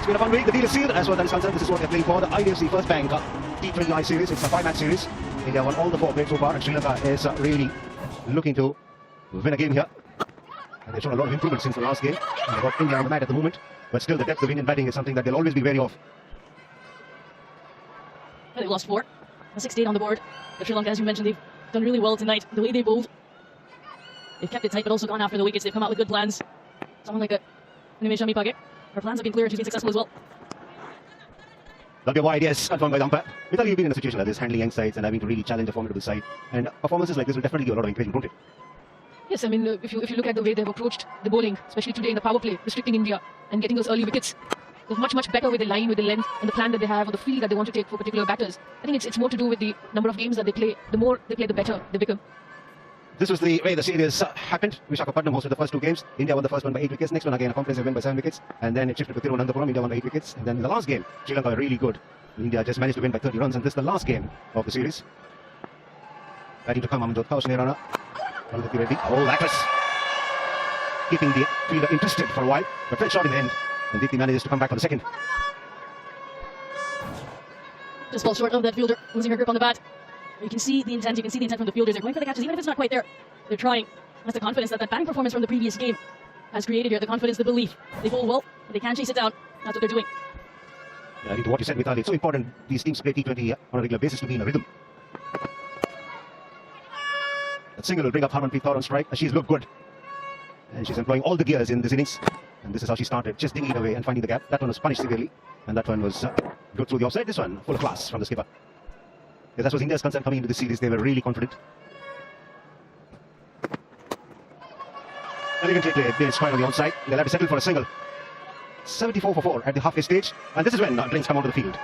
It's been a fun week. The deal is sealed. As far as that is concerned, this is what they're playing for. The IDFC First Bank T20 series. It's a 5-match series. India won all the 4 played so far, and Sri Lanka is really looking to win a game here. And they've shown a lot of improvement since the last game. And they've got India on the mat at the moment. But still, the depth of Indian batting is something that they'll always be wary of. They've lost 4. A 6-8 on the board. But Sri Lanka, as you mentioned, they've done really well tonight. The way they bowled, they've kept it tight, but also gone after the wickets. They've come out with good plans. Someone like Shami, her plans have been clear and she's been successful as well. That'll be wide, yes, confirmed by the umpire. Mithali, you've been in a situation like this, handling young sides and having to really challenge a formidable side. And performances like this will definitely give a lot of encouragement, won't it? Yes, I mean, if you look at the way they've approached the bowling, especially today in the power play, restricting India and getting those early wickets, they're much better with the line, with the length, and the plan that they have, or the feel that they want to take for particular batters. I think it's more to do with the number of games that they play. The more they play, the better they become. This was the way the series happened. Visakhapatnam hosted the first 2 games. India won the first one by 8 wickets. Next one again, a comprehensive win by 7 wickets. And then it shifted to Thiruvananthapuram. India won by 8 wickets. And then in the last game, Sri Lanka were really good. India just managed to win by 30 runs. And this is the last game of the series. Batting to come, Amanjot Kaur, Sneerana. Oh, that was keeping the fielder interested for a while. But fell short in the end. And Deepthi manages to come back for the second. Just falls short of that fielder, losing her grip on the bat. You can see the intent from the fielders. They're going for the catches, even if it's not quite there. They're trying. That's the confidence that batting performance from the previous game has created here. The confidence, the belief. They bowl well, but they can't chase it down. That's what they're doing. Yeah, I think to what you said, Mithali, it's so important these teams play T20 on a regular basis to be in a rhythm. That single will bring up Harmanpreet Kaur on strike. She's looked good. And she's employing all the gears in this innings. And this is how she started, just digging it away and finding the gap. That one was punished severely. And that one was good through the offside. This one, full of class from the skipper. If that was India's concern coming into this series, they were really confident. Elegantly played, they're square on the onside. They'll have to settle for a single. 74 for 4 at the halfway stage. And this is when Drains come onto the field.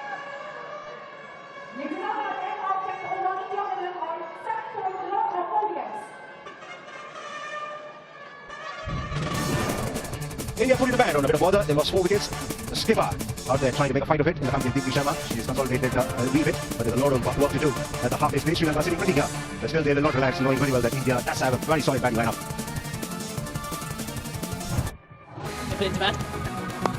India put in the band on a bit of bother. They lost 4 wickets. The skipper out there trying to make a fight of it in the company of Deepthi Sharma. She's consolidated a wee bit, but there's a lot of work to do at the halfway stage. Sri Lanka sitting pretty here, but still they will not relax, knowing very well that India does have a very solid batting lineup. Put into bat.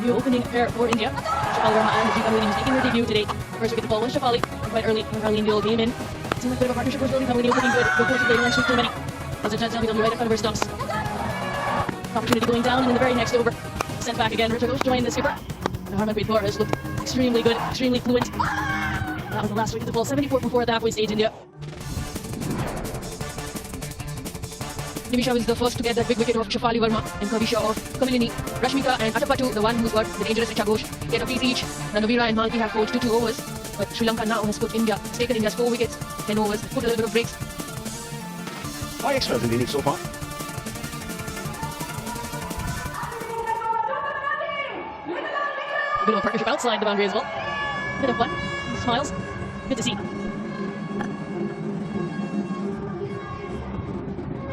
New opening pair for India. Shafali Verma and Jita Williams making their debut today. First wicket to fall was Shafali, quite early when Harleen Gill came in. It seemed like a bit of a partnership was building. Coming the opening good. Good course of play, didn't shoot too many. There's a chance LBW right in front of her stumps. Opportunity going down, and in the very next over, sent back again. Richa Ghosh joined the skipper. And Harmanpreet Kaur has looked extremely good, extremely fluent. That was the last wicket to fall. 74 for 4 at the halfway stage, India. Nimisha was the first to get that big wicket of Shafali Verma and Kavisha of Kamilini. Rashmika and Atapattu, the one who's got the dangerous Richa Ghosh, get a piece each. Ranavira and Malki have coached 2 overs. But Sri Lanka now has put India, it's taken India's 4 wickets, 10 overs, put a little bit of breaks. 5 extras in the innings so far. A bit of a partnership outside the boundary as well. Bit of fun. Smiles. Good to see.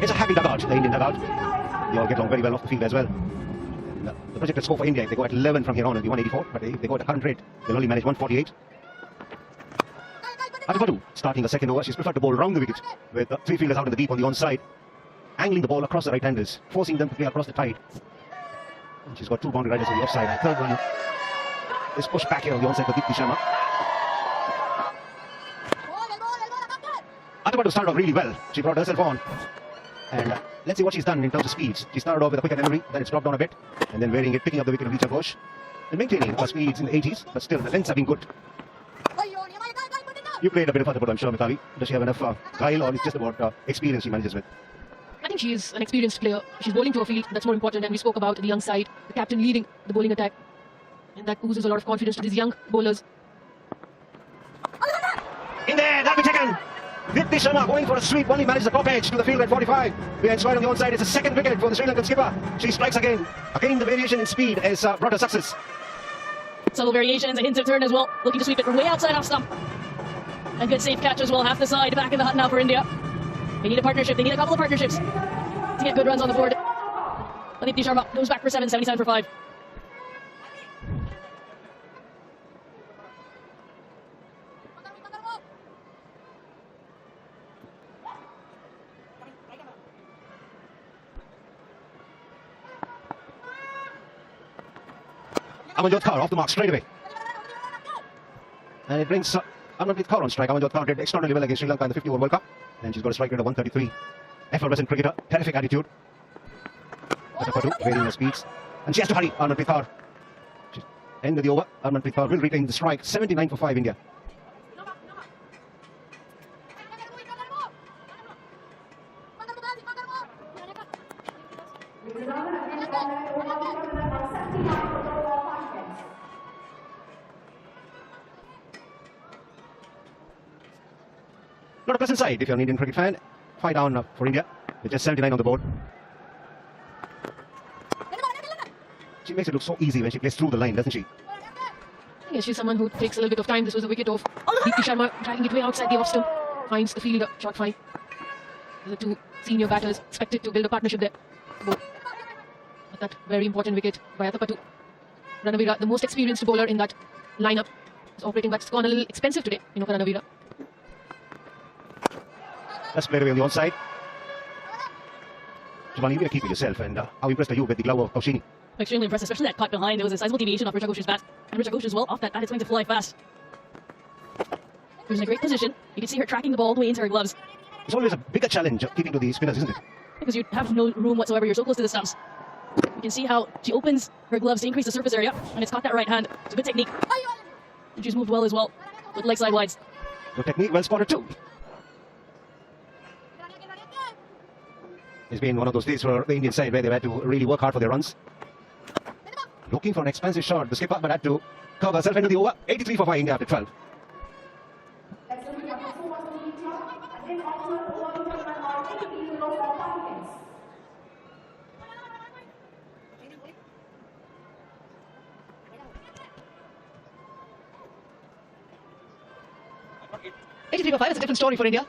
It's a happy dugout, the Indian dugout. They all get along very well off the field as well. And, the projected score for India, if they go at 11 from here on, will be 184. But if they go at the current rate, they'll only manage 148. Atapattu starting a second over. She's preferred to bowl round the wicket with 3 fielders out in the deep on the onside, angling the ball across the right angles, forcing them to play across the tide. And she's got 2 boundary riders on the offside. The third one is pushed back here on the onside for Deepthi Sharma. Atapattu started off really well. She brought herself on. And let's see what she's done in terms of speeds. She started off with a quicker delivery, then it's dropped down a bit, and then wearing it, picking up the wicket of Richa Ghosh, and maintaining her speeds in the 80s, but still the lengths have been good. You played a bit of Atapattu, I'm sure, Mithali. Does she have enough guile, or it's just about experience she manages with? I think she is an experienced player. She's bowling to a field that's more important, and we spoke about the young side, the captain leading the bowling attack. And that oozes a lot of confidence to these young bowlers. In there, that'll be taken! Deepthi Sharma going for a sweep, only manages the top edge to the field at 45. Behind square on the onside, it's a second wicket for the Sri Lankan skipper. She strikes again. Again, the variation in speed has brought her success. Subtle variations, a hint of turn as well. Looking to sweep it from way outside off stump. A good safe catch as well, half the side, back in the hut now for India. They need a partnership, they need a couple of partnerships to get good runs on the board. Deepthi Sharma goes back for 7, 77 for 5. Amanjot Kaur off the mark straight away. And it brings Amanjot Kaur on strike. Amanjot Kaur did extraordinarily well against Sri Lanka in the 50 over World Cup. And she's got a strike rate of 133. Effortless cricketer, terrific attitude. Varying her speeds. And she has to hurry, Amanjot Kaur. End of the over. Amanjot Kaur will retain the strike. 79 for 5 India. Not a pleasant sight if you're an Indian cricket fan. 5 down for India with just 79 on the board. She makes it look so easy when she plays through the line, doesn't she? Yes, she's someone who takes a little bit of time. This was a wicket of Deepti Sharma, dragging it way outside the off stump. Finds the fielder, short fine. The two senior batters expected to build a partnership there. But that very important wicket by Athapattu. Ranavira, the most experienced bowler in that lineup, is operating, but it's gone a little expensive today, for Ranavira. That's played away on the onside. Shivani, you're a keeper yourself, and how impressed are you with the glove of Kaushini? Extremely impressive, especially that cut behind. There was a sizable deviation off Richa Ghosh's bat. And Richa Ghosh as well, off that bat, it's going to fly fast. She's in a great position. You can see her tracking the ball all the way into her gloves. It's always a bigger challenge keeping to the spinners, isn't it? Because you have no room whatsoever. You're so close to the stumps. You can see how she opens her gloves to increase the surface area. And it's caught that right hand. It's a good technique. And she's moved well as well, with leg side wides. Good technique, well spotted too. It's been one of those days for the Indian side where they've had to really work hard for their runs. Looking for an expansive shot, the skipper, but had to curve herself into the over. 83 for 5 India after 12. $83 for 5 is a different story for India.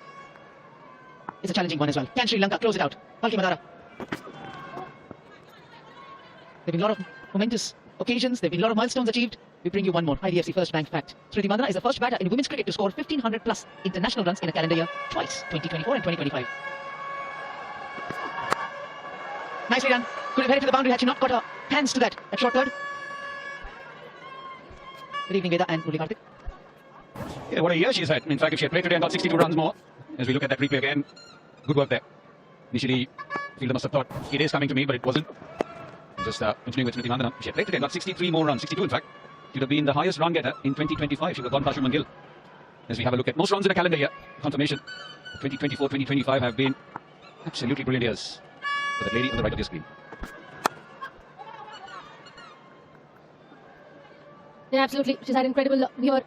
It's a challenging one as well. Can Sri Lanka close it out? Palki Madara. There have been a lot of momentous occasions. There have been a lot of milestones achieved. We bring you one more IDFC First Bank fact. Smriti Mandhana is the first batter in women's cricket to score 1,500 plus international runs in a calendar year twice, 2024 and 2025. Nicely done. Could have headed to the boundary had she not got her hands to that at short third. Good evening, Veda and Murli Karthik. Yeah, what a year she's had. In fact, if she had played today and got 62 runs more, as we look at that replay again, good work there. Initially, fielder must have thought it is coming to me, but it wasn't. Just continuing with Smriti Mandhana. If she had played today and got 63 more runs, 62 in fact, she would have been the highest run getter in 2025. She would have gone past Shubman Gill. As we have a look at most runs in a calendar year, confirmation. 2024, 2025 have been absolutely brilliant years for that lady on the right of your screen. Yeah, absolutely. She's had incredible viewer.